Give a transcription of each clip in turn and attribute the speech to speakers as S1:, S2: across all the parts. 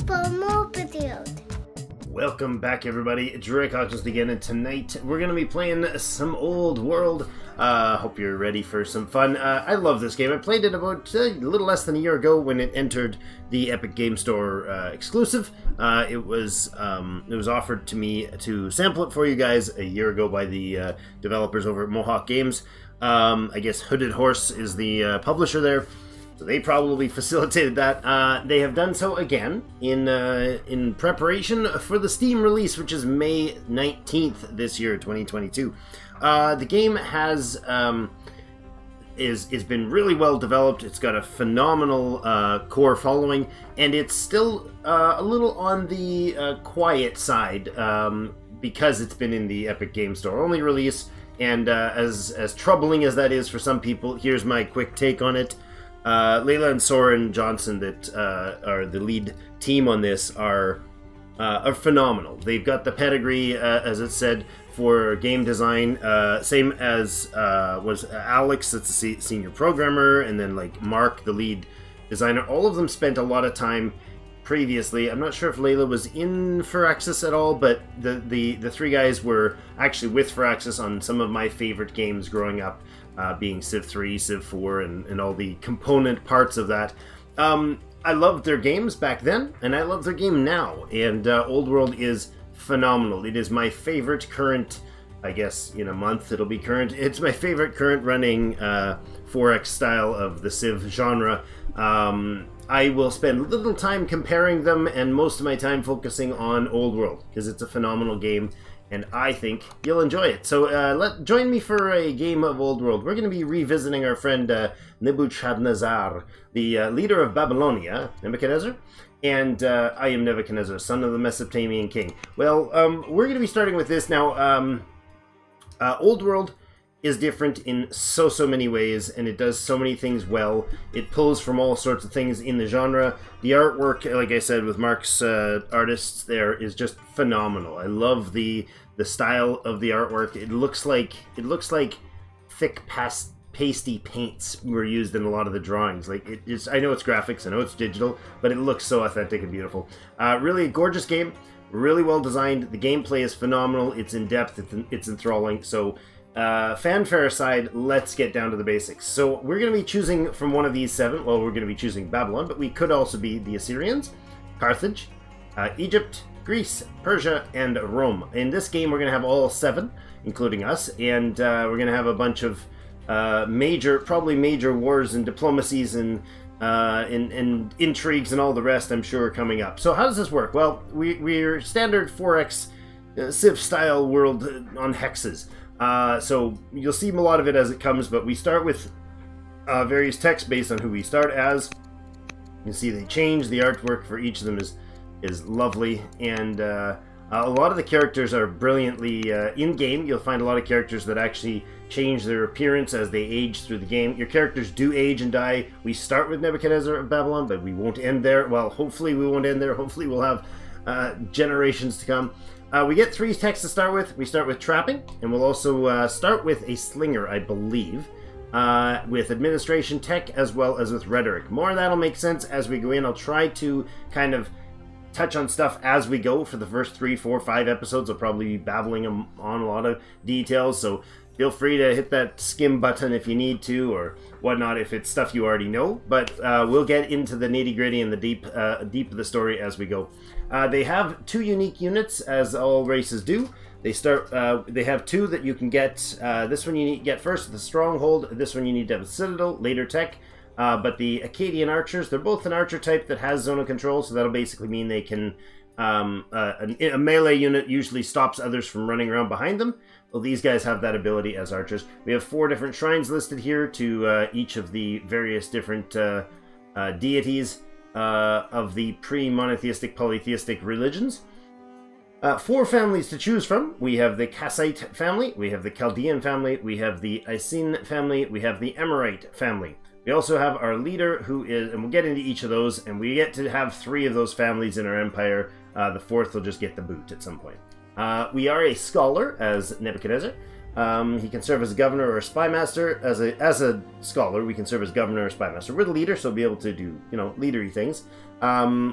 S1: for more videos.
S2: Welcome back, everybody. It's Rick Hawkins again, and tonight we're going to be playing some Old World. Hope you're ready for some fun. I love this game. I played it about a little less than a year ago when it entered the Epic Game Store exclusive. It was offered to me to sample it for you guys a year ago by the developers over at Mohawk Games. I guess Hooded Horse is the publisher there. So they probably facilitated that. They have done so again in preparation for the Steam release, which is May 19th this year, 2022. The game has been really well developed. It's got a phenomenal core following, and it's still a little on the quiet side because it's been in the Epic Game Store only release. And as troubling as that is for some people, here's my quick take on it. Layla and Soren Johnson, that are the lead team on this, are phenomenal. They've got the pedigree, as it said, for game design, same as was Alex, that's the senior programmer, and then like Mark, the lead designer. All of them spent a lot of time previously. I'm not sure if Layla was in Firaxis at all, but the three guys were actually with Firaxis on some of my favorite games growing up. Being Civ 3, Civ 4, and all the component parts of that. I loved their games back then, and I love their game now, and Old World is phenomenal. It is my favorite current, I guess in a month it'll be current, it's my favorite current running 4X style of the Civ genre. I will spend little time comparing them, and most of my time focusing on Old World, because it's a phenomenal game. And I think you'll enjoy it. So join me for a game of Old World. We're going to be revisiting our friend Nebuchadnezzar, the leader of Babylonia, Nebuchadnezzar. And I am Nebuchadnezzar, son of the Mesopotamian king. Well, we're going to be starting with this now. Old World is different in so many ways, and it does so many things well. It pulls from all sorts of things in the genre. The artwork, like I said, with Mark's artists there, is just phenomenal. I love the style of the artwork. It looks like thick pasty paints were used in a lot of the drawings. Like it's, I know it's graphics, I know it's digital, but it looks so authentic and beautiful. Really a gorgeous game, really well designed. The gameplay is phenomenal. It's in depth. It's enthralling. So. Fanfare aside, let's get down to the basics. So we're going to be choosing from one of these 7. Well, we're going to be choosing Babylon, but we could also be the Assyrians, Carthage, Egypt, Greece, Persia, and Rome. In this game, we're going to have all 7, including us, and we're going to have a bunch of probably major wars and diplomacies and intrigues and all the rest, I'm sure, coming up. So how does this work? Well, we're standard 4X Civ-style world on hexes. So you'll see a lot of it as it comes, but we start with various texts based on who we start as. You can see they change. The artwork for each of them is lovely, and a lot of the characters are brilliantly in-game. You'll find a lot of characters that actually change their appearance as they age through the game. Your characters do age and die. We start with Nebuchadnezzar of Babylon, but we won't end there. Well, hopefully we won't end there. Hopefully we'll have generations to come. We get 3 texts to start with. We start with trapping, and we'll also start with a slinger, I believe, with administration, tech, as well as with rhetoric. More of that'll make sense as we go in. I'll try to kind of touch on stuff as we go for the first 3, 4, 5 episodes. I'll probably be babbling on a lot of details, so feel free to hit that skim button if you need to, or whatnot if it's stuff you already know. But we'll get into the nitty-gritty and the deep of the story as we go. They have 2 unique units, as all races do. They have 2 that you can get. This one you need to get first, the Stronghold. This one you need to have a Citadel, later tech. But the Akkadian Archers, they're both an archer type that has zone of control, so that'll basically mean they can... a melee unit usually stops others from running around behind them. Well, these guys have that ability as archers. We have 4 different shrines listed here to each of the various different deities of the pre-monotheistic polytheistic religions. 4 families to choose from. We have the Kassite family, we have the Chaldean family, we have the Isin family, we have the Amorite family. We also have our leader, who is, and we'll get into each of those, and we get to have 3 of those families in our empire. The 4th will just get the boot at some point. We are a scholar as Nebuchadnezzar. He can serve as a governor or a spy master. As a scholar, we can serve as governor or spy master. We're the leader, so we'll be able to do, you know, leadery things.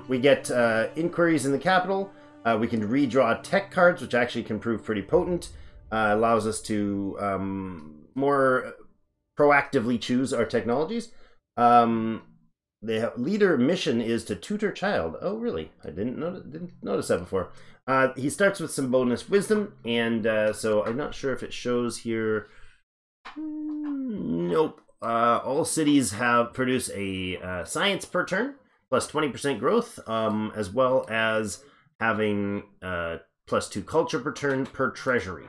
S2: We get inquiries in the capital. We can redraw tech cards, which actually can prove pretty potent. Allows us to more proactively choose our technologies. The leader mission is to tutor child. Oh, really? I didn't notice that before. He starts with some bonus wisdom, and so I'm not sure if it shows here. Nope. All cities produce a science per turn, plus 20% growth, as well as having plus 2 culture per turn per treasury.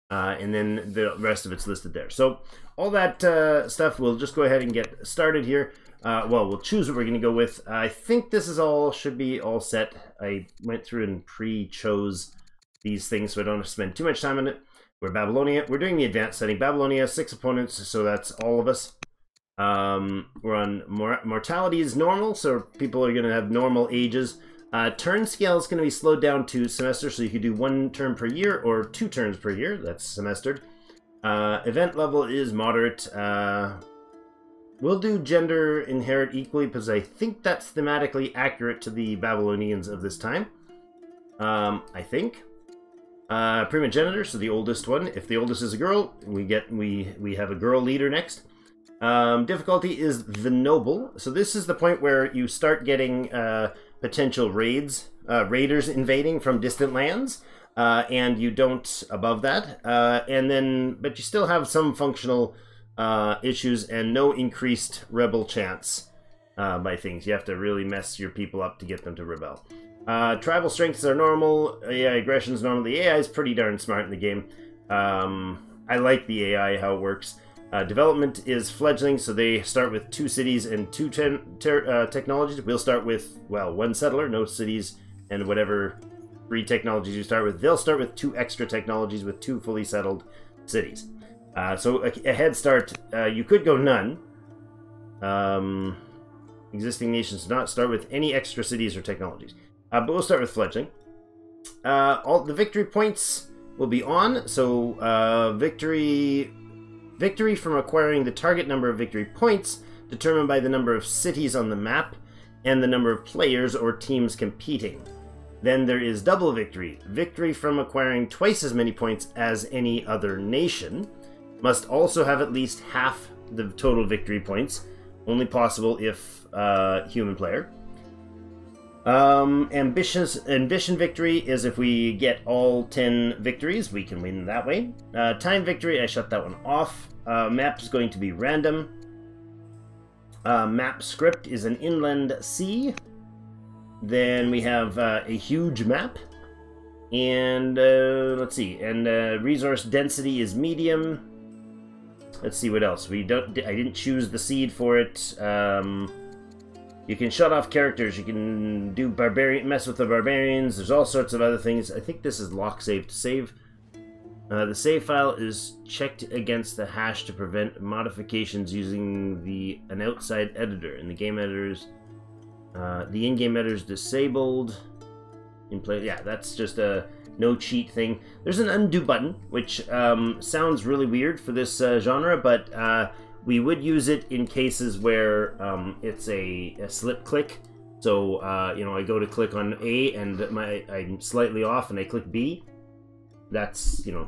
S2: And then the rest of it's listed there. So all that stuff, we'll just go ahead and get started here. Well, we'll choose what we're going to go with. I think this is should be all set. I went through and pre-chose these things, so I don't have to spend too much time on it. We're Babylonia. We're doing the advanced setting. Babylonia, 6 opponents, so that's all of us. We're on mortality is normal, so people are going to have normal ages. Turn scale is going to be slowed down to semester, so you can do 1 turn per year or 2 turns per year. That's semestered. Event level is moderate. We'll do gender inherit equally because I think that's thematically accurate to the Babylonians of this time. I think. Primogenitor, so the oldest one. If the oldest is a girl, we have a girl leader next. Difficulty is the noble. So this is the point where you start getting potential raiders invading from distant lands, and you don't above that. But you still have some functional issues and no increased rebel chance by things. You have to really mess your people up to get them to rebel. Tribal strengths are normal. AI aggression is normal. The AI is pretty darn smart in the game. I like the AI, how it works. Development is fledgling, so they start with 2 cities and 2 technologies. We'll start with, well, 1 settler, no cities, and whatever 3 technologies you start with. They'll start with 2 extra technologies with 2 fully settled cities. So a head start, you could go none. Existing nations do not start with any extra cities or technologies. But we'll start with fledgling. All the victory points will be on, so victory from acquiring the target number of victory points determined by the number of cities on the map and the number of players or teams competing. Then there is double victory. Victory from acquiring twice as many points as any other nation. Must also have at least half the total victory points. Only possible if human player. Ambition victory is if we get all 10 victories, we can win that way. Time victory, I shut that one off. Map is going to be random. Map script is an inland sea. Then we have a huge map. And let's see. And resource density is medium. Let's see what else. I didn't choose the seed for it. You can shut off characters. You can do mess with the barbarians. There's all sorts of other things. I think this is lock save to save. The save file is checked against the hash to prevent modifications using an outside editor. And the game editors, the in-game editor is disabled. Yeah, that's just a no cheat thing. There's an undo button, which sounds really weird for this genre, but we would use it in cases where it's a slip click. So, you know, I go to click on A and I'm slightly off and I click B. That's, you know,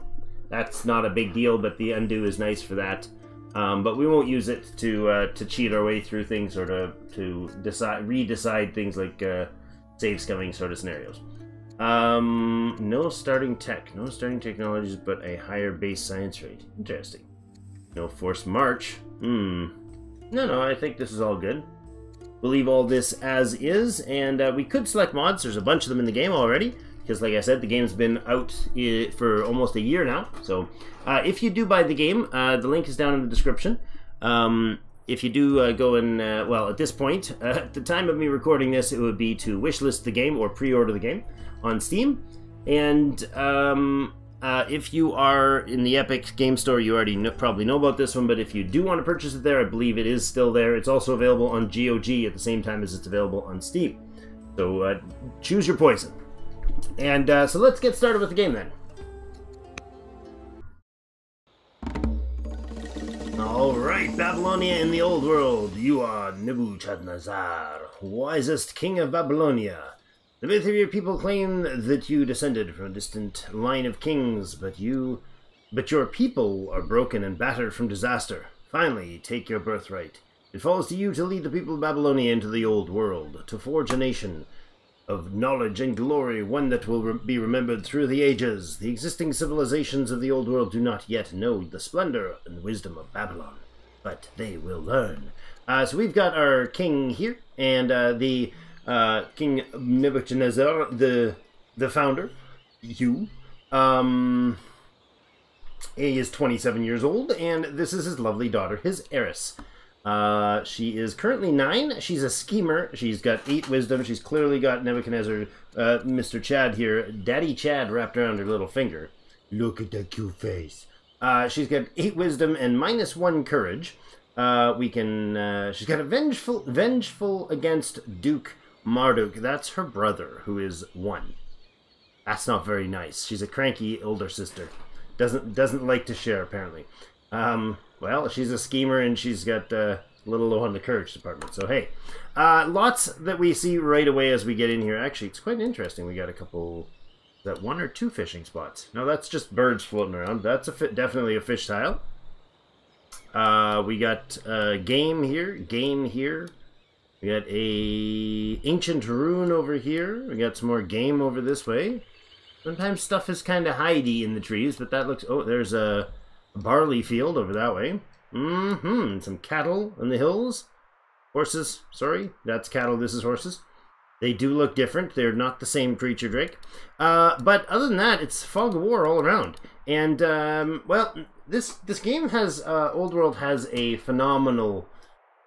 S2: that's not a big deal, but the undo is nice for that. But we won't use it to cheat our way through things or to redecide things like save scumming sort of scenarios. No starting technologies, but a higher base science rate. Interesting. No forced march. No, I think this is all good. We'll leave all this as is, and we could select mods. There's a bunch of them in the game already, because like I said, the game's been out for almost a year now. So if you do buy the game, the link is down in the description. If you do go and, well, at this point, at the time of me recording this, it would be to wishlist the game or pre-order the game on Steam. And if you are in the Epic Game Store, you already probably know about this one, but if you do want to purchase it there, I believe it is still there. It's also available on GOG at the same time as it's available on Steam. So choose your poison. And so let's get started with the game then. great Babylonia in the old world. You are Nebuchadnezzar, wisest king of Babylonia. The myth of your people claim that you descended from a distant line of kings, but your people are broken and battered from disaster. Finally, take your birthright. It falls to you to lead the people of Babylonia into the old world, to forge a nation of knowledge and glory, one that will be remembered through the ages. The existing civilizations of the old world do not yet know the splendor and wisdom of Babylon, but they will learn. So we've got our king here, and the King Nebuchadnezzar, the founder, he is 27 years old, and this is his lovely daughter, his heiress. She is currently 9. She's a schemer. She's got 8 wisdom. She's clearly got Nebuchadnezzar, Mr. Chad here, Daddy Chad wrapped around her little finger. Look at that cute face. She's got 8 wisdom and -1 courage. She's got a vengeful against Duke Marduk. That's her brother, who is 1. That's not very nice. She's a cranky older sister. Doesn't like to share, apparently. Well, she's a schemer, and she's got a little low on the courage department. So, hey. Lots that we see right away as we get in here. Actually, it's quite interesting. We got a couple... Is that 1 or 2 fishing spots? No, that's just birds floating around. That's definitely a fish tile. We got game here. We got a ancient rune over here. We got some more game over this way. Sometimes stuff is kind of hidey in the trees, but that looks... Oh, there's a barley field over that way. Some cattle in the hills. Horses. Sorry, that's cattle. This is horses. They do look different. They're not the same creature, Drake. But other than that, it's fog of war all around. And, well, this game has... Old World has a phenomenal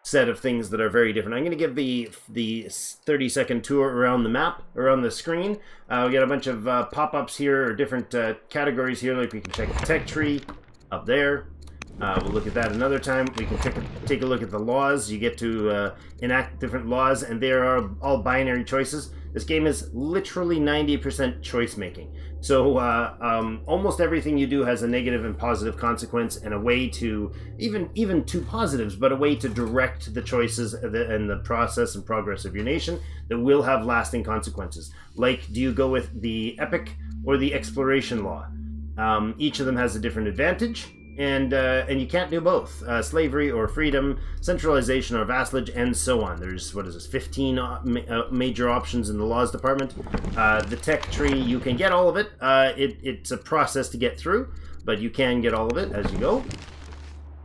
S2: set of things that are very different. I'm going to give the 30-second tour around the map, around the screen. We got a bunch of pop-ups here, or different categories here, like we can check the tech tree up there. We'll look at that another time. We can take a look at the laws. You get to enact different laws, and they are all binary choices. This game is literally 90% choice making. So almost everything you do has a negative and positive consequence, and a way to, even 2 positives, but a way to direct the choices and the process and progress of your nation that will have lasting consequences. Like, do you go with the epic or the exploration law? Each of them has a different advantage. And you can't do both. Slavery or freedom, centralization or vassalage, and so on. There's, what is this, 15 major options in the laws department. The tech tree, you can get all of it. It's a process to get through, but you can get all of it as you go.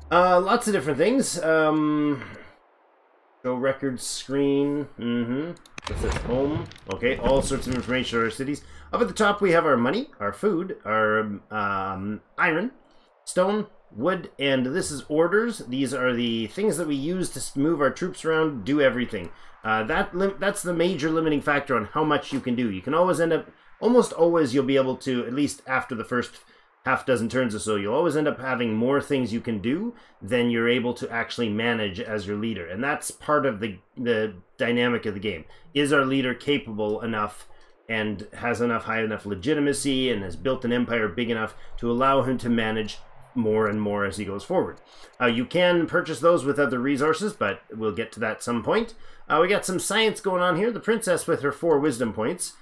S2: Lots of different things. Show records screen. What's this? Home. Okay, all sorts of information on our cities. Up at the top, we have our money, our food, our iron, stone, wood, and this is orders. These are the things that we use to move our troops around, do everything. That's the major limiting factor on how much you can do. You can always end up, almost always you'll be able to, at least after the first half dozen turns or so, you'll always end up having more things you can do than you're able to actually manage as your leader. And that's part of the dynamic of the game. Is our leader capable enough and has high enough legitimacy and has built an empire big enough to allow him to manage more and more as he goes forward. You can purchase those with other resources, but we'll get to that at some point. We got some science going on here. The princess with her 4 wisdom points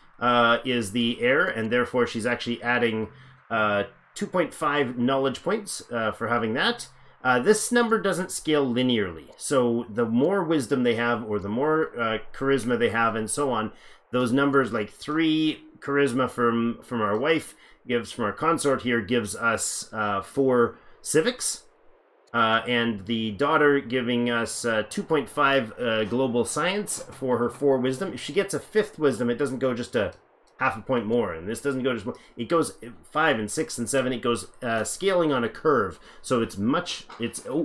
S2: is the heir, and therefore she's actually adding 2.5 knowledge points for having that. This number doesn't scale linearly, so the more wisdom they have, or the more charisma they have, and so on, those numbers, like 3 charisma from our wife, from our consort here, gives us 4 civics, and the daughter giving us 2.5 global science for her 4 wisdom. If she gets a 5th wisdom, it doesn't go just a half a point more, and this doesn't go just, it goes 5 and 6 and 7. It goes scaling on a curve, so it's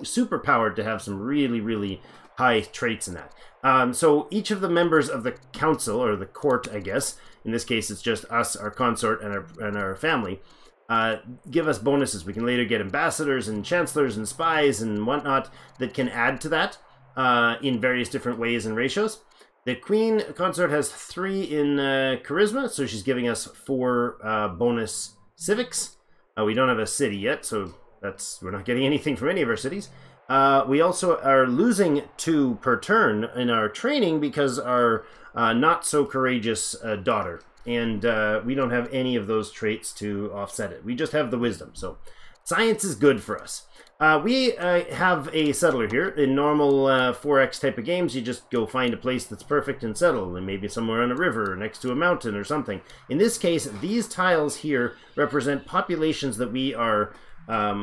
S2: super powered to have some really high traits in that. So each of the members of the council, or the court, I guess, in this case it's just us, our consort, and our family, give us bonuses. We can later get ambassadors and chancellors and spies and whatnot that can add to that in various different ways and ratios. The queen consort has 3 in charisma, so she's giving us 4 bonus civics. We don't have a city yet, so we're not getting anything from any of our cities. We also are losing 2 per turn in our training because our not so courageous daughter, and we don't have any of those traits to offset it. We just have the wisdom, so science is good for us. We have a settler here. In normal 4X type of games, you just go find a place that's perfect and settle, and maybe somewhere on a river or next to a mountain or something. In this case, these tiles here represent populations that we are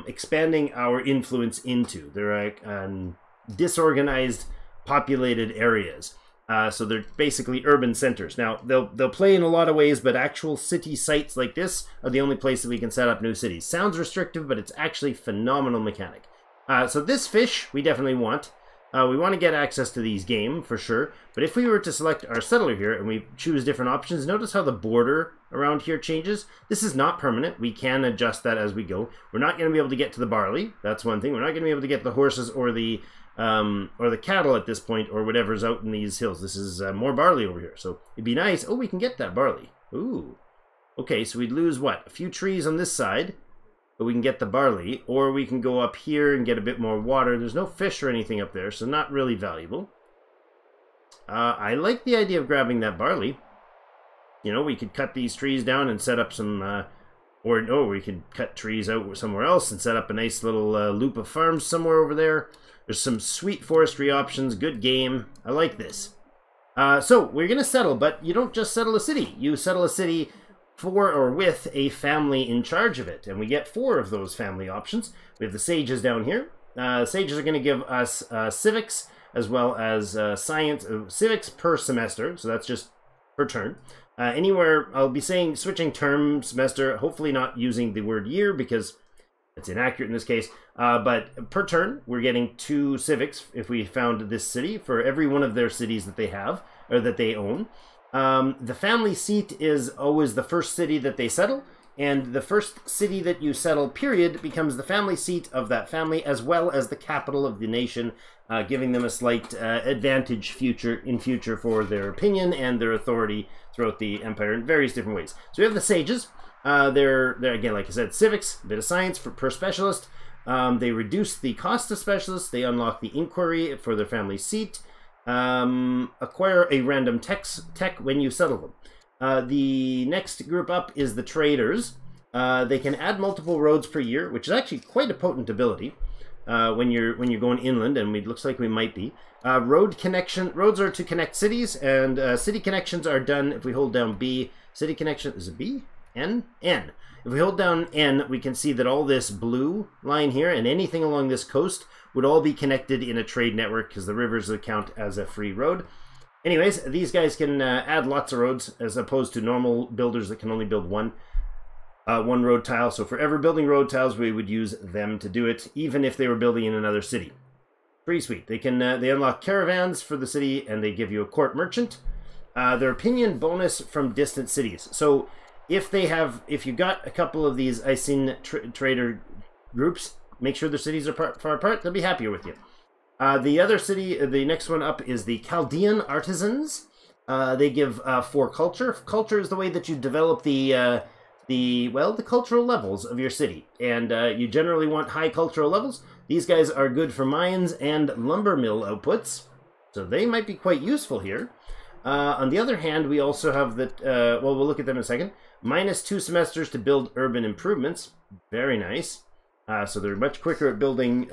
S2: expanding our influence into. They're disorganized, populated areas. So they're basically urban centers. Now, they'll play in a lot of ways, but actual city sites like this are the only place that we can set up new cities. Sounds restrictive, but it's actually a phenomenal mechanic. So this fish, we definitely want. We want to get access to these game, for sure. But if we were to select our settler here and we choose different options, notice how the border around here changes. This is not permanent. We can adjust that as we go. We're not going to be able to get to the barley. That's one thing. We're not going to be able to get the horses or the cattle at this point, or whatever's out in these hills. This is more barley over here, so it'd be nice. Oh, we can get that barley. Ooh. Okay, so we'd lose, what, a few trees on this side, but we can get the barley, or we can go up here and get a bit more water. There's no fish or anything up there, so not really valuable. I like the idea of grabbing that barley. You know, we could cut these trees down and set up some, or no, we could cut trees out somewhere else and set up a nice little loop of farms somewhere over there. There's some sweet forestry options, good game. I like this. So, we're going to settle, but you don't just settle a city. You settle a city for or with a family in charge of it, and we get 4 of those family options. We have the sages down here. Sages are going to give us civics, as well as science, civics per semester, so that's just per turn. Anywhere, I'll be saying switching term, semester, hopefully not using the word year, because it's inaccurate in this case, but per turn, we're getting 2 civics if we found this city for every one of their cities that they have, or that they own. The family seat is always the first city that they settle, and the first city that you settle, period, becomes the family seat of that family, as well as the capital of the nation, giving them a slight advantage in future for their opinion and their authority throughout the empire in various different ways. So we have the sages. They're again, like I said, civics, a bit of science per specialist. They reduce the cost of specialists. They unlock the inquiry for their family seat. Acquire a random tech when you settle them. The next group up is the traders. They can add multiple roads per year, which is actually quite a potent ability when you're going inland, and it looks like we might be. Roads are to connect cities, and city connections are done if we hold down B. City connection, is it B? N? N. If we hold down N, we can see that all this blue line here and anything along this coast would all be connected in a trade network, because the rivers count as a free road. Anyways, these guys can add lots of roads, as opposed to normal builders that can only build one road tile. So for ever building road tiles, we would use them to do it, even if they were building in another city. Pretty sweet. They can they unlock caravans for the city, and they give you a court merchant. Their opinion bonus from distant cities. So if you got a couple of these Icene trader groups, make sure their cities are far apart, they'll be happier with you. The other city, the next one up, is the Chaldean Artisans. They give 4 culture. Culture is the way that you develop the cultural levels of your city. And you generally want high cultural levels. These guys are good for mines and lumber mill outputs, so they might be quite useful here. On the other hand, we also have the, we'll look at them in a second. -2 semesters to build urban improvements. Very nice. So they're much quicker at building,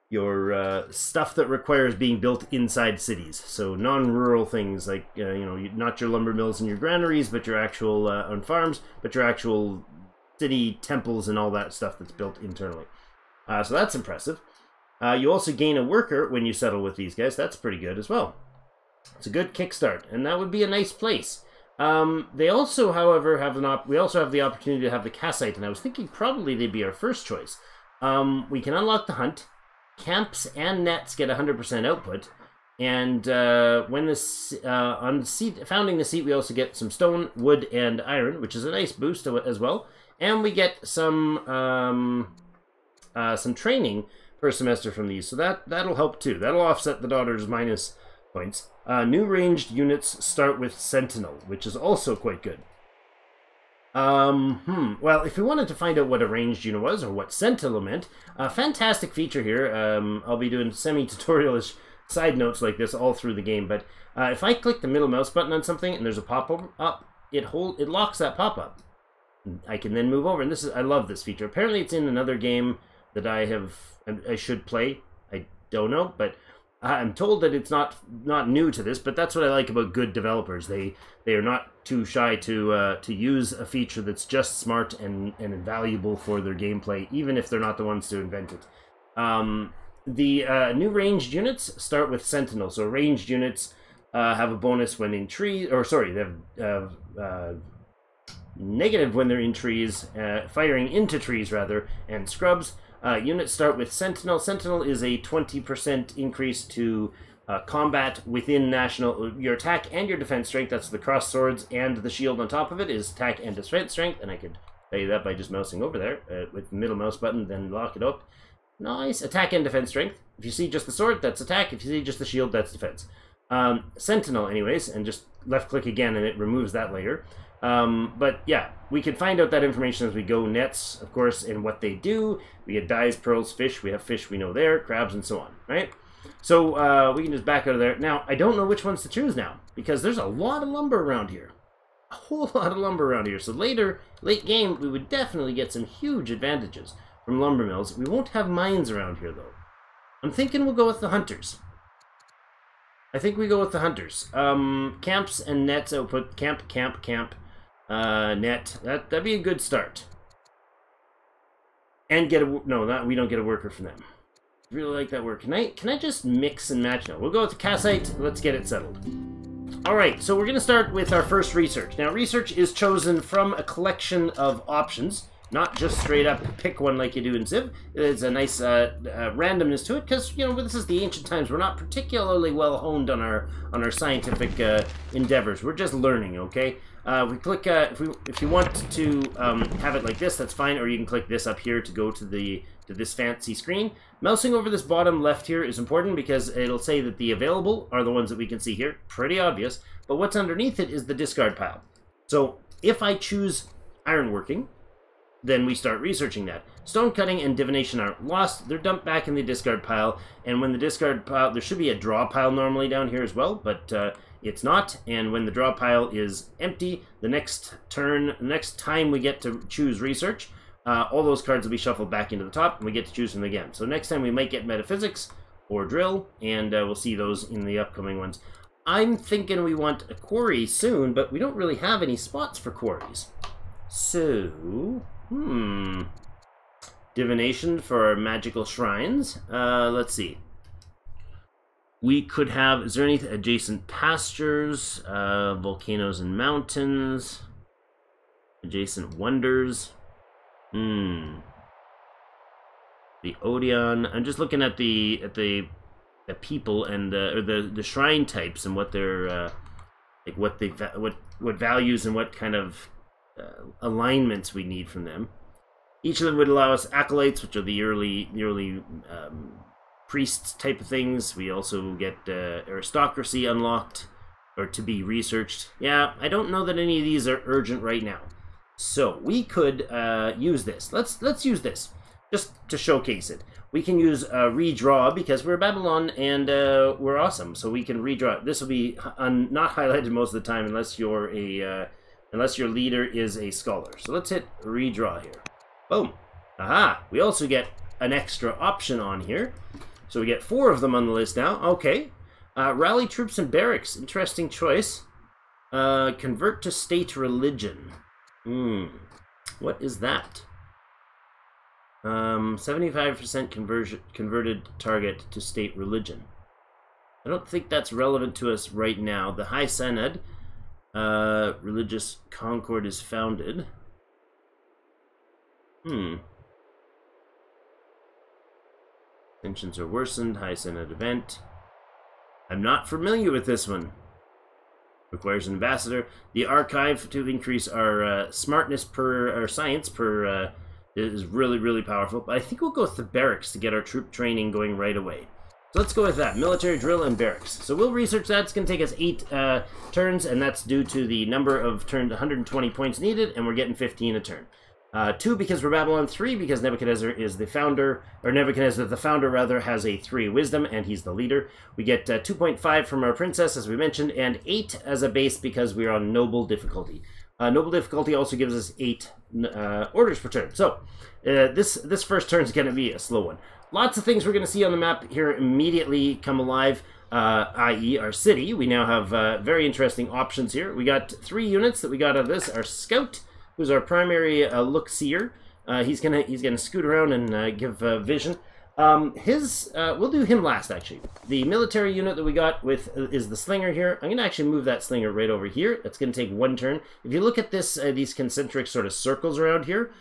S2: your stuff that requires being built inside cities. So non-rural things like, not your lumber mills and your granaries, but your actual, on farms, but your actual city temples and all that stuff that's built internally. So that's impressive. You also gain a worker when you settle with these guys. That's pretty good as well. It's a good kickstart, and that would be a nice place. They also, however, we also have the opportunity to have the Cassite, and I was thinking probably they'd be our first choice. We can unlock the hunt. Camps and nets get 100% output, and when founding the seat, we also get some stone, wood, and iron, which is a nice boost to it as well. And we get some training per semester from these, so that'll help too. That'll offset the daughter's minus points. New ranged units start with Sentinel, which is also quite good. Well, if we wanted to find out what a ranged unit was, or what sentinel meant, a fantastic feature here. I'll be doing semi-tutorialish side notes like this all through the game, but if I click the middle mouse button on something and there's a pop-up, it locks that pop-up. I can then move over, and I love this feature. Apparently it's in another game that I should play. I don't know, but I'm told that it's not new to this, but that's what I like about good developers. They are not too shy to use a feature that's just smart and invaluable for their gameplay, even if they're not the ones to invent it. The new ranged units start with Sentinel. So ranged units have a bonus when in trees, or sorry, they have negative when they're in trees, firing into trees rather, and scrubs. Units start with Sentinel. Sentinel is a 20% increase to combat within your attack and your defense strength. That's the cross swords, and the shield on top of it is attack and defense strength. And I could tell you that by just mousing over there with the middle mouse button, then lock it up. Nice. Attack and defense strength. If you see just the sword, that's attack. If you see just the shield, that's defense. Sentinel, anyways, and just left click again, and it removes that layer. But yeah, we can find out that information as we go. Nets, of course, and what they do. We get dyes, pearls, fish. We have fish we know there, crabs, and so on, right? So we can just back out of there. Now, I don't know which ones to choose now, because there's a lot of lumber around here. A whole lot of lumber around here. So late game, we would definitely get some huge advantages from lumber mills. We won't have mines around here, though. I'm thinking we'll go with the hunters. I think we go with the hunters. Camps and nets output. Camp, net. That'd be a good start. And get a... No, we don't get a worker from them. Really like that work. Can I just mix and match? No, we'll go with the Cassite. Let's get it settled. Alright, so we're going to start with our first research. Now, research is chosen from a collection of options. Not just straight up pick one like you do in Civ. There's a nice randomness to it, because, you know, this is the ancient times. We're not particularly well honed on our scientific endeavors. We're just learning, okay? We click, if you want to have it like this, that's fine, or you can click this up here to go to this fancy screen. Mousing over this bottom left here is important, because it'll say that the available are the ones that we can see here. Pretty obvious. But what's underneath it is the discard pile. So if I choose ironworking, then we start researching that. Stone cutting and divination aren't lost. They're dumped back in the discard pile. And when the discard pile... There should be a draw pile normally down here as well, but it's not. And when the draw pile is empty, the next time we get to choose research, all those cards will be shuffled back into the top, and we get to choose them again. So next time we might get metaphysics or drill, and we'll see those in the upcoming ones. I'm thinking we want a quarry soon, but we don't really have any spots for quarries. So... Divination for our magical shrines. Let's see. We could have... Is there any adjacent pastures? Volcanoes and mountains. Adjacent wonders. The Odeon. I'm just looking at the people and or the shrine types and what they're like what values and what kind of alignments we need from them. Each of them would allow us acolytes, which are the early priests type of things. We also get aristocracy unlocked or to be researched. Yeah, I don't know that any of these are urgent right now. So we could use this. Let's use this just to showcase it. We can use redraw because we're Babylon and we're awesome. So we can redraw. This will be not highlighted most of the time unless you're unless your leader is a scholar. So let's hit redraw here. Boom. Aha. We also get an extra option on here. So we get 4 of them on the list now. Okay. Rally troops and barracks. Interesting choice. Convert to state religion. What is that? 75% converted target to state religion. I don't think that's relevant to us right now. The High Synod, religious concord is founded. Tensions are worsened. High Synod event. I'm not familiar with this one. Requires an ambassador. The archive to increase our smartness per our science is really powerful. But I think we'll go with the barracks to get our troop training going right away. So let's go with that. Military drill and barracks. So we'll research that. It's going to take us 8 turns, and that's due to the number of turns, 120 points needed, and we're getting 15 a turn. 2 because we're Babylon, 3 because Nebuchadnezzar is the founder, or Nebuchadnezzar the founder rather has a 3 wisdom and he's the leader. We get 2.5 from our princess as we mentioned, and 8 as a base because we're on noble difficulty. Noble difficulty also gives us 8 orders per turn. So this first turn is going to be a slow one. Lots of things we're going to see on the map here immediately come alive, i.e. our city. We now have very interesting options here. We got 3 units that we got out of this. Our scout, who's our primary look-seer. He's gonna scoot around and give vision. We'll do him last, actually. The military unit that we got with is the slinger here. I'm gonna actually move that slinger right over here. That's gonna take 1 turn. If you look at this, these concentric sort of circles around here,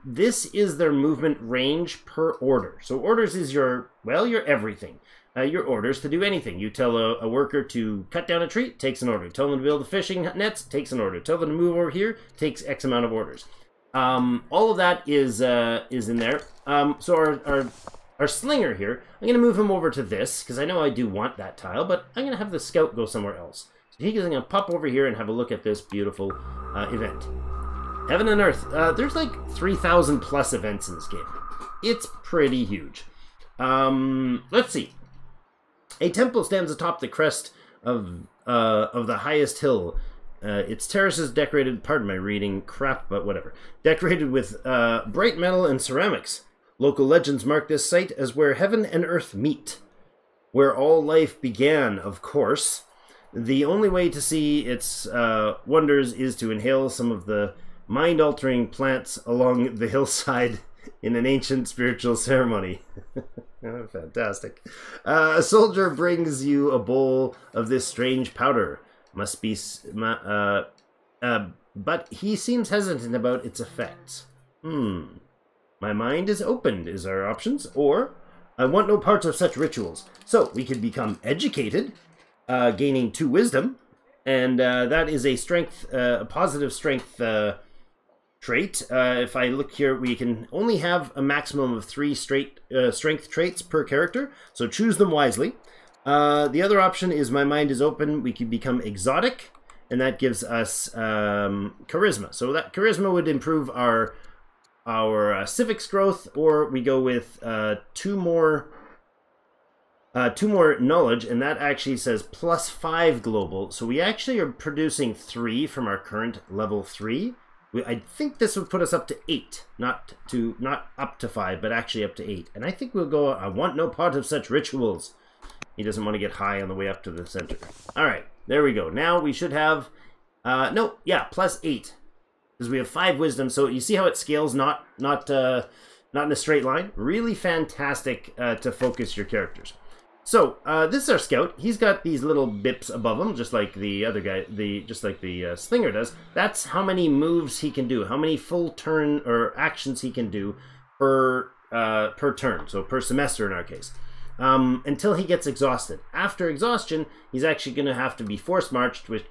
S2: this is their movement range per order. So orders is your everything. Your orders to do anything. You tell a worker to cut down a tree, takes an order. Tell them to build the fishing nets, takes an order. Tell them to move over here, takes X amount of orders. All of that is in there. So our slinger here, I'm going to move him over to this, because I know I do want that tile, but I'm going to have the scout go somewhere else. So he's going to pop over here and have a look at this beautiful event. Heaven and Earth. There's like 3,000 plus events in this game. It's pretty huge. Let's see. A temple stands atop the crest of the highest hill. Its terraces decorated, pardon my reading crap, but whatever, decorated with bright metal and ceramics. Local legends mark this site as where heaven and earth meet. Where all life began, of course. The only way to see its wonders is to inhale some of the mind-altering plants along the hillside in an ancient spiritual ceremony. Oh, fantastic. A soldier brings you a bowl of this strange powder. Must be... but he seems hesitant about its effects. My mind is opened is our options, or I want no parts of such rituals. So we could become educated, gaining 2 wisdom, and that is a strength, a positive strength trait. If I look here, we can only have a maximum of 3 strength traits per character, so choose them wisely. The other option is my mind is open. We can become exotic, and that gives us charisma. So that charisma would improve our civics growth, or we go with 2 more knowledge, and that actually says +5 global. So we actually are producing 3 from our current level 3. I think this would put us up to 8, not up to 5, but actually up to 8. And I think we'll go, I want no part of such rituals. He doesn't want to get high on the way up to the center. All right, there we go. Now we should have, +8, because we have 5 wisdom. So you see how it scales, not in a straight line. Really fantastic to focus your characters. So this is our scout. He's got these little bips above him, just like the other guy, just like the slinger does. That's how many moves he can do, how many full turn or actions he can do per turn, so per semester in our case, until he gets exhausted. After exhaustion, he's actually going to have to be force marched, which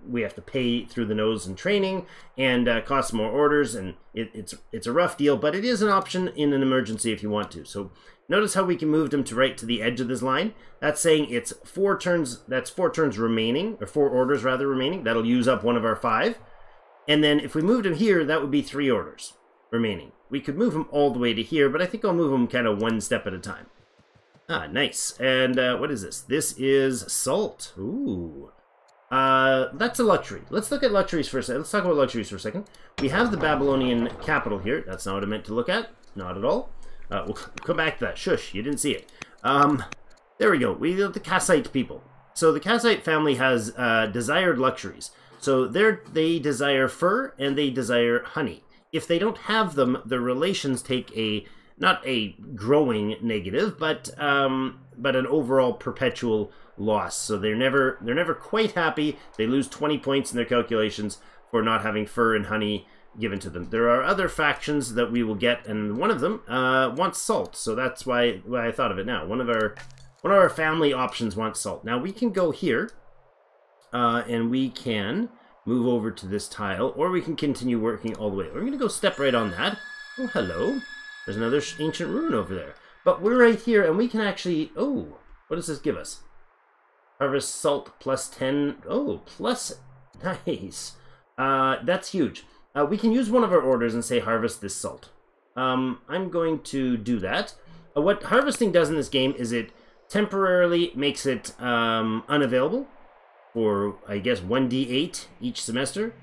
S2: we have to pay through the nose in training, and costs more orders, and it's a rough deal, but it is an option in an emergency if you want to. So notice how we can move him to right to the edge of this line. That's saying it's 4 turns. That's 4 turns remaining, or 4 orders rather remaining. That'll use up one of our 5. And then if we moved him here, that would be 3 orders remaining. We could move him all the way to here, but I think I'll move him kind of 1 step at a time. Ah, nice. And what is this? This is salt. Ooh. That's a luxury. Let's look at luxuries for a second. Let's talk about luxuries for a second. We have the Babylonian capital here. That's not what I meant to look at. Not at all. We'll come back to that. Shush, you didn't see it. There we go. We got the Kassite people. So the Kassite family has desired luxuries. So they desire fur and they desire honey. If they don't have them, the relations take not a growing negative, but an overall perpetual loss. So they're never quite happy. They lose 20 points in their calculations for not having fur and honey given to them. There are other factions that we will get, and one of them wants salt. So that's why I thought of it now. One of our family options wants salt. Now we can go here, and we can move over to this tile, or we can continue working all the way. We're going to go step right on that. Oh, hello. There's another ancient rune over there. But we're right here, and we can actually... Oh, what does this give us? Harvest salt plus 10. Oh, plus... Nice. That's huge. We can use one of our orders and say harvest this salt. I'm going to do that. What harvesting does in this game is it temporarily makes it unavailable for, I guess, 1d8 each semester.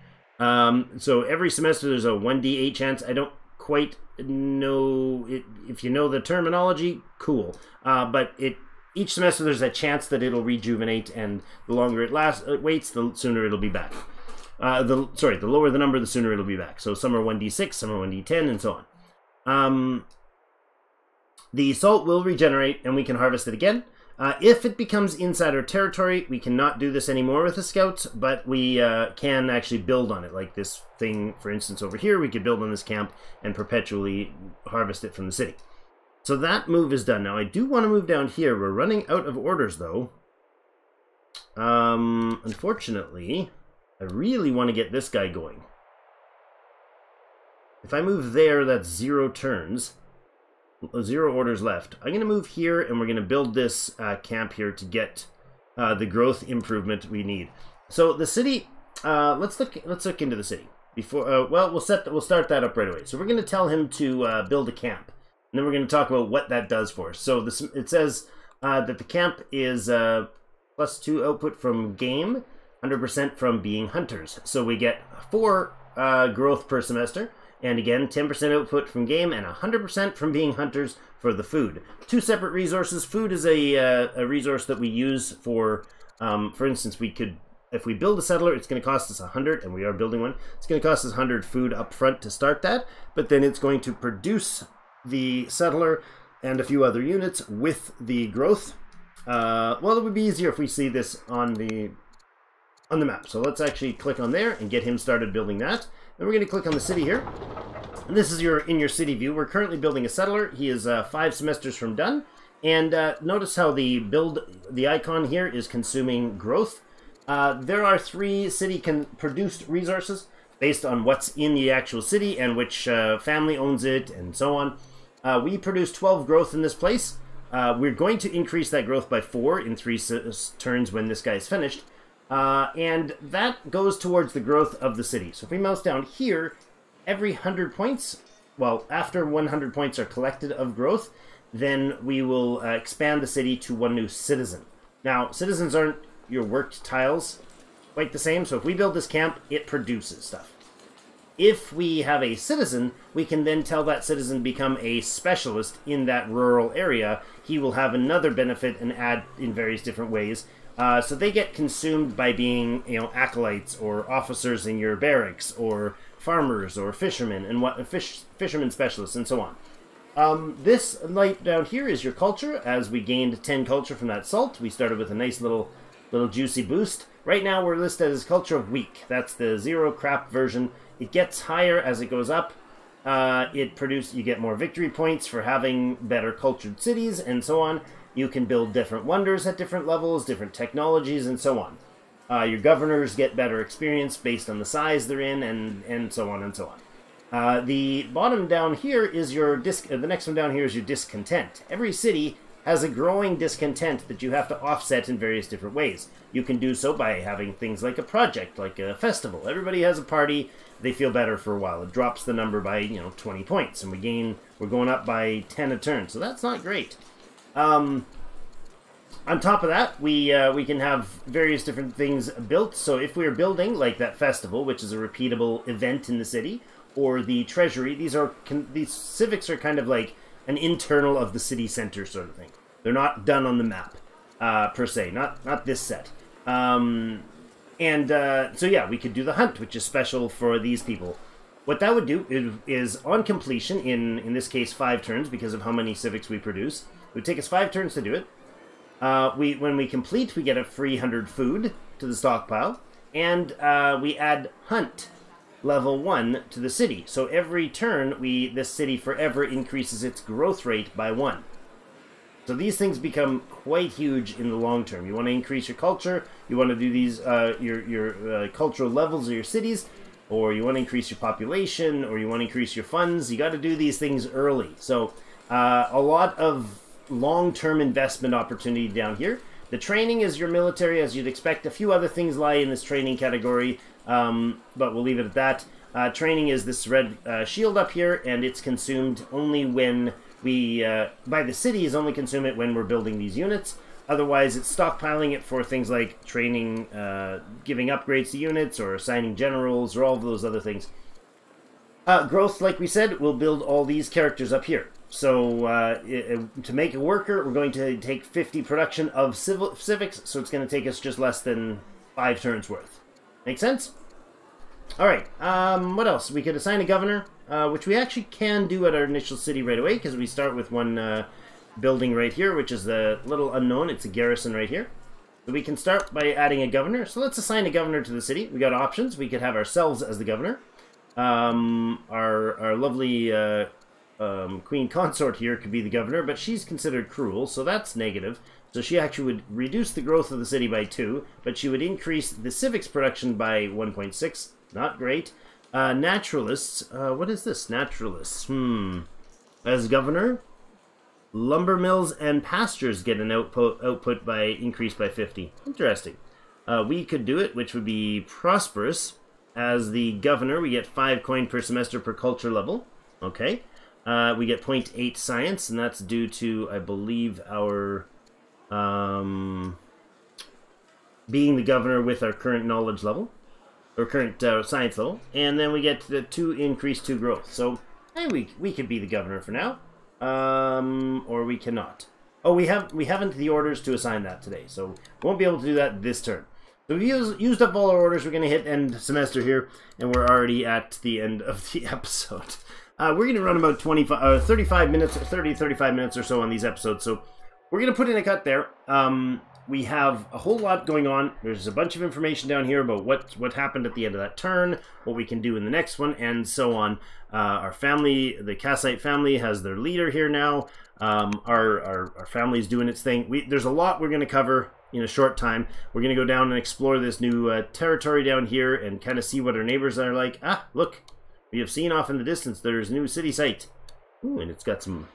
S2: So every semester there's a 1d8 chance. I don't quite know it, if you know the terminology, cool. But each semester there's a chance that it'll rejuvenate, and the longer it waits, the sooner it'll be back. The lower the number, the sooner it'll be back. So some are 1d6, some are 1d10, and so on. The salt will regenerate, and we can harvest it again. If it becomes insider territory, we cannot do this anymore with the scouts, but we can actually build on it. Like this thing, for instance, over here, we could build on this camp and perpetually harvest it from the city. So that move is done. Now, I do want to move down here. We're running out of orders, though. Unfortunately, I really want to get this guy going. If I move there, that's 0 turns. 0 orders left. I'm going to move here, and we're going to build this camp here to get the growth improvement we need. So the city, let's look into the city before. Well, we'll start that up right away. So we're going to tell him to build a camp, and then we're going to talk about what that does for us. So it says that the camp is +2 output from game, 100% from being hunters. So we get 4 growth per semester. And again, 10% output from game and 100% from being hunters for the food. 2 separate resources. Food is a resource that we use for instance, if we build a settler, it's going to cost us 100, and we are building one. It's going to cost us 100 food up front to start that, but then it's going to produce the settler and a few other units with the growth. Well, it would be easier if we see this on the map. So let's actually click on there and get him started building that. Then we're going to click on the city here. And this is in your city view. We're currently building a settler. He is 5 semesters from done. And notice how the icon here is consuming growth. There are 3 city-produced resources based on what's in the actual city and which family owns it and so on. We produce 12 growth in this place. We're going to increase that growth by 4 in 3 turns when this guy is finished. And that goes towards the growth of the city. So if we mouse down here, every 100 points, well, after 100 points are collected of growth, then we will expand the city to 1 new citizen. Now, citizens aren't your worked tiles quite the same, so if we build this camp, it produces stuff. If we have a citizen, we can then tell that citizen become a specialist in that rural area. He will have another benefit and add in various different ways. So they get consumed by being, acolytes or officers in your barracks, or farmers or fishermen and fishermen specialists and so on. This light down here is your culture. As we gained 10 culture from that salt, we started with a nice little juicy boost. Right now we're listed as culture of week. That's the 0 crap version. It gets higher as it goes up. You get more victory points for having better cultured cities and so on. You can build different wonders at different levels, different technologies, and so on. Your governors get better experience based on the size they're in, and so on and so on. The bottom down here is the next one down here is your discontent. Every city has a growing discontent that you have to offset in various different ways. You can do so by having things like a project, like a festival. Everybody has a party, they feel better for a while. It drops the number by 20 points, and we're going up by 10 a turn, so that's not great. On top of that, we can have various different things built. So if we're building like that festival, which is a repeatable event in the city, or the treasury, these civics are kind of like an internal of the city center sort of thing. They're not done on the map per se, not this set. So yeah, we could do the hunt, which is special for these people. What that would do is on completion, in this case 5 turns because of how many civics we produce. It would take us 5 turns to do it. When we complete, we get a free 100 food to the stockpile, and we add hunt level 1 to the city. So every turn, this city forever increases its growth rate by 1. So these things become quite huge in the long term. You want to increase your culture, you want to do these your cultural levels of your cities, or you want to increase your population, or you want to increase your funds. You got to do these things early. So A lot of long-term investment opportunity down here. The training is your military, as you'd expect. A few other things lie in this training category, but we'll leave it at that. Training is this red shield up here, and it's consumed only when we, by the city, is only consume it when we're building these units. Otherwise, it's stockpiling it for things like training, giving upgrades to units, or assigning generals, or all of those other things. Growth, like we said, will build all these characters up here. So to make a worker, we're going to take 50 production of civics, so it's going to take us just less than 5 turns worth. Make sense? Alright, what else? We could assign a governor, which we actually can do at our initial city right away, because we start with one building right here, which is the little unknown. It's a garrison right here. So we can start by adding a governor. So let's assign a governor to the city. We got options. We could have ourselves as the governor. Our lovely queen consort here could be the governor, but she's considered cruel, so that's negative. So she actually would reduce the growth of the city by 2, but she would increase the civics production by 1.6. Not great. Naturalists. What is this? Naturalists. As governor, lumber mills and pastures get an output by increased by 50. Interesting. We could do it, which would be prosperous. As the governor, we get 5 coin per semester per culture level. Okay. We get 0.8 science, and that's due to, I believe, our being the governor with our current knowledge level, or current science level. And then we get the 2 increase 2 growth. So, hey, we could be the governor for now. Or we cannot. Oh, we haven't the orders to assign that today, so we won't be able to do that this turn. So we've used up all our orders. We're going to hit end semester here, and we're already at the end of the episode. We're going to run about 35 minutes, 35 minutes or so on these episodes, so we're going to put in a cut there. We have a whole lot going on. There's a bunch of information down here about what happened at the end of that turn, what we can do in the next one, and so on. Our family, the Kassite family, has their leader here now. Our family's doing its thing. There's a lot we're going to cover in a short time. We're going to go down and explore this new territory down here and kind of see what our neighbors are like. Ah, look, we have seen off in the distance there's a new city site. Ooh, and it's got some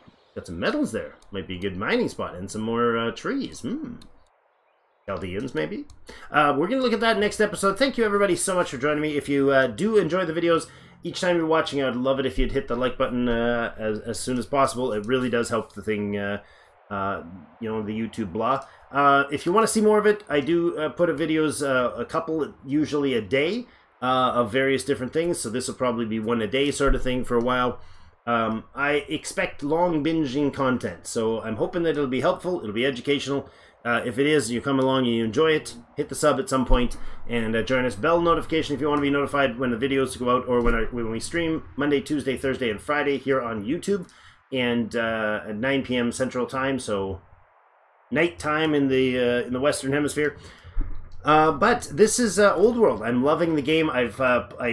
S2: metals there. Might be a good mining spot, and some more trees. Chaldeans, maybe? We're going to look at that next episode. Thank you, everybody, so much for joining me. If you do enjoy the videos, each time you're watching, I'd love it if you'd hit the like button as soon as possible. It really does help the thing, you know, the YouTube blah. If you want to see more of it, I do put videos, a couple, usually a day, of various different things. So this will probably be one a day sort of thing for a while. I expect long binging content, so I'm hoping that it'll be helpful, it'll be educational. If it is, you come along and you enjoy it, hit the sub at some point, and join us. Bell notification if you want to be notified when the videos go out, or when we stream Monday, Tuesday, Thursday, and Friday here on YouTube, and at 9 p.m. Central Time, so night time in the Western Hemisphere. But this is Old World. I'm loving the game. I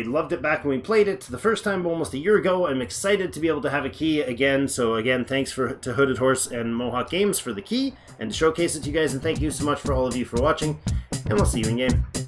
S2: loved it back when we played it the first time almost a year ago. I'm excited to be able to have a key again. So again, thanks to Hooded Horse and Mohawk Games for the key and to showcase it to you guys. And thank you so much for all of you for watching. And we'll see you in game.